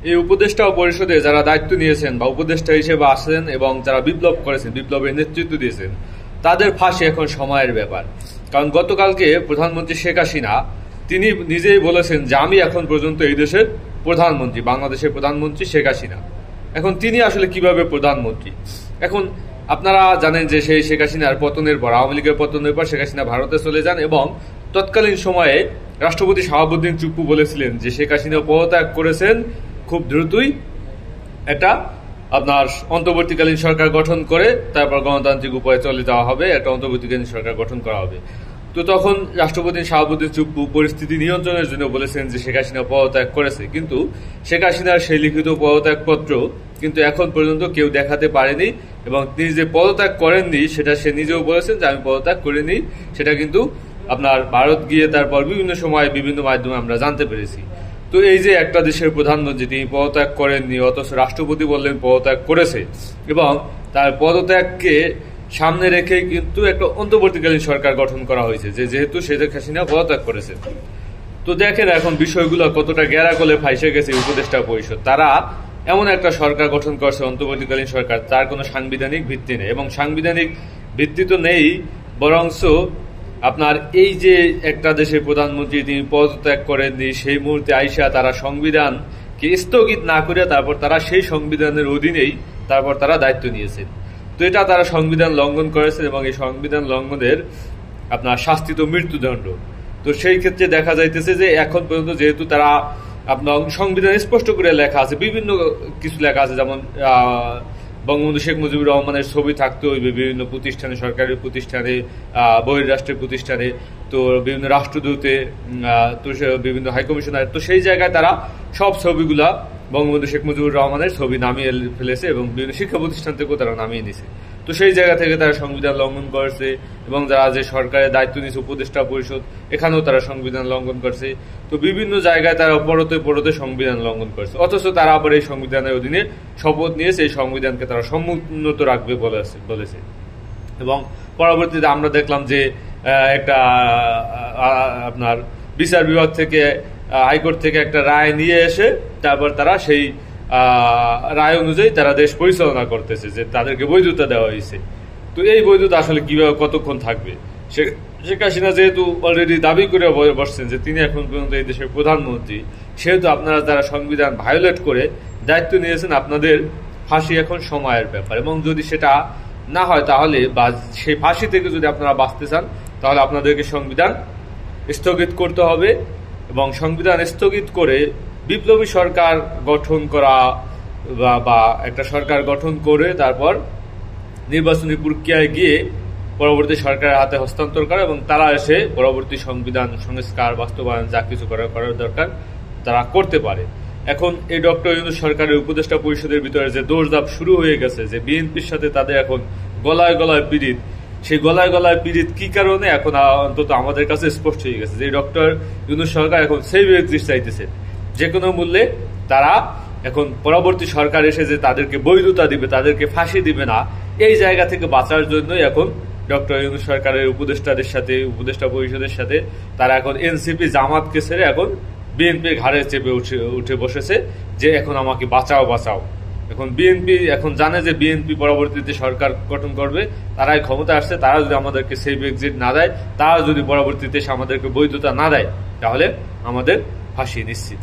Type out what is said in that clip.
এই উপদেষ্টা পরিষদে যারা দায়িত্ব নিয়েছেন বা উপদেষ্টা হিসেবে আসেন এবং যারা বিপ্লব করেছেন, বিপ্লবের নেতৃত্ব দিয়েছেন, তাদের ফাঁসি এখন সময়ের ব্যাপার। কারণ গতকালকে প্রধানমন্ত্রী শেখ হাসিনা তিনি নিজেই বলেছেন যে আমি এখন পর্যন্ত এই দেশের প্রধানমন্ত্রী, বাংলাদেশের প্রধানমন্ত্রী শেখ হাসিনা। এখন তিনি আসলে কিভাবে প্রধানমন্ত্রী? এখন আপনারা জানেন যে সেই শেখ হাসিনার পতনের পর, আওয়ামী লীগের পতনের পর শেখ হাসিনা ভারতে চলে যান এবং তৎকালীন সময়ে রাষ্ট্রপতি শাহাবুদ্দিন চুপ্পু বলেছিলেন যে শেখ হাসিনা পদত্যাগ করেছেন, খুব দ্রুতই একটা আপনার অন্তর্বর্তীকালীন সরকার গঠন করে তারপর গণতান্ত্রিক উপায়ে চলে যাওয়া হবে, একটা অন্তর্বর্তীকালীন সরকার গঠন করা হবে। তো তখন রাষ্ট্রপতি শাহাবুদ্দিন চুপ্পু পরিস্থিতি নিয়ন্ত্রণের জন্য বলেছেন যে শেখ হাসিনা পদত্যাগ করেছে, কিন্তু শেখ হাসিনার সেই লিখিত পদত্যাগপত্র কিন্তু এখন পর্যন্ত কেউ দেখাতে পারেনি এবং তিনি যে পদত্যাগ করেননি সেটা সে নিজেও বলেছেন যে আমি পদত্যাগ করিনি, সেটা কিন্তু আপনার ভারত গিয়ে তারপর বিভিন্ন সময় বিভিন্ন মাধ্যমে আমরা জানতে পেরেছি। তো এই যে একটা দেশের প্রধানমন্ত্রী তিনি পদত্যাগ করেননি, অথচ রাষ্ট্রপতি বললেন পদত্যাগ করেছে, এবং তার পদত্যাগকে সামনে রেখে কিন্তু একটা অন্তর্বর্তীকালীন সরকার গঠন করা হয়েছে, যেহেতু শেখ হাসিনা পদত্যাগ করেছে। তো দেখেন এখন বিষয়গুলো কতটা গেরাকলে ফাইসে গেছে উপদেষ্টা পরিষদ। তারা এমন একটা সরকার গঠন করছে, অন্তর্বর্তীকালীন সরকার, তার কোনো সাংবিধানিক ভিত্তি নেই, এবং সাংবিধানিক ভিত্তি তো নেই, বরঞ্চ আপনার এই যে একটা দেশের প্রধানমন্ত্রী তিনি পদত্যাগ করেননি, সেই মুহূর্তে আইসা তারা সংবিধানকে স্থগিত না করে তারপর তারা সেই সংবিধানের অধীনেই তারপর তারা দায়িত্ব নিয়েছেন। তো এটা তারা সংবিধান লঙ্ঘন করেছে এবং এই সংবিধান লঙ্ঘনের আপনার শাস্তি তো মৃত্যুদণ্ড। তো সেই ক্ষেত্রে দেখা যাইতেছে যে এখন পর্যন্ত যেহেতু তারা আপনার সংবিধান স্পষ্ট করে লেখা আছে, বিভিন্ন কিছু লেখা আছে, যেমন বঙ্গবন্ধু শেখ মুজিবুর রহমানের ছবি থাকতে হইবে বিভিন্ন প্রতিষ্ঠানে, সরকারি প্রতিষ্ঠানে, বহির্রাষ্ট্রের প্রতিষ্ঠানে, তো বিভিন্ন রাষ্ট্রদূতে, তো বিভিন্ন হাইকমিশনার, তো সেই জায়গায় তারা সব ছবিগুলা বঙ্গবন্ধু শেখ মুজিবুর রহমানের ছবি নামিয়ে ফেলেছে এবং বিভিন্ন শিক্ষা প্রতিষ্ঠান থেকেও তারা নামিয়ে নিছে। তো সেই জায়গা থেকে তারা সংবিধান লঙ্ঘন করেছে এবং যারা যে সরকারের দায়িত্ব নিয়েছে উপদেষ্টা পরিষদ, এখানেও তারা সংবিধান লঙ্ঘন করছে। তো বিভিন্ন জায়গায় তারা পরতে পরতে সংবিধান লঙ্ঘন করছে, অথচ তারা আবার এই সংবিধানের অধীনে শপথ নিয়েছে এই সংবিধানকে তারা সমুন্নত রাখবে বলেছে। এবং পরবর্তীতে আমরা দেখলাম যে একটা আপনার বিচার বিভাগ থেকে, হাইকোর্ট থেকে একটা রায় নিয়ে এসে তারপর তারা সেই রায় অনুযায়ী তারা দেশ পরিচালনা করতেছে, যে তাদেরকে বৈধতা দেওয়া হয়েছে। তো এই বৈধতা আসলে কিভাবে কতক্ষণ থাকবে? শেখ হাসিনা যেহেতু অলরেডি দাবি করে বসছেন যে তিনি এখন পর্যন্ত এই দেশের প্রধানমন্ত্রী, সেহেতু আপনারা যারা সংবিধান ভায়োলেট করে দায়িত্ব নিয়েছেন, আপনাদের ফাঁসি এখন সময়ের ব্যাপার। এবং যদি সেটা না হয় তাহলে, বা সেই ফাঁসি থেকে যদি আপনারা বাঁচতে চান, তাহলে আপনাদেরকে সংবিধান স্থগিত করতে হবে এবং সংবিধান স্থগিত করে বিপ্লবী সরকার গঠন করা বা একটা সরকার গঠন করে তারপর নির্বাচনী প্রক্রিয়ায় গিয়ে পরবর্তী সরকারের হাতে হস্তান্তর করা এবং তারা এসে পরবর্তী সংবিধান সংস্কার বাস্তবায়ন যা কিছু করার দরকার তারা করতে পারে। এখন এই ডক্টর ইউনূস সরকারের উপদেষ্টা পরিষদের ভিতরে যে দৌড়ঝাঁপ শুরু হয়ে গেছে, যে বিএনপির সাথে তাদের এখন গলায় গলায় পীড়িত, সেই গলায় গলায় পীড়িত কি কারণে এখন অন্তত আমাদের কাছে স্পষ্ট হয়ে গেছে যে ডক্টর ইউনূস সরকার এখন সেই ব্যক্তি চাইতেছে যে কোনো মূল্যে তারা এখন পরবর্তী সরকার এসে যে তাদেরকে বৈধতা দিবে, তাদেরকে ফাঁসি দিবে না, এই জায়গা থেকে বাঁচার জন্যই এখন ডক্টর ইউনূস সরকারের উপদেষ্টাদের সাথে, উপদেষ্টা পরিষদের সাথে তারা এখন এনসিপি জামাতকে ছেড়ে এখন বিএনপির ঘাড়ে চেপে উঠে বসেছে যে এখন আমাকে বাঁচাও বাঁচাও। এখন বিএনপি এখন জানে যে বিএনপি পরবর্তীতে সরকার গঠন করবে, তারাই ক্ষমতা আসছে, তারা যদি আমাদেরকে সেফ এক্সিট না দেয়, তারা যদি পরবর্তীতে আমাদেরকে বৈধতা না দেয়, তাহলে আমাদের ফাঁসি নিশ্চিত।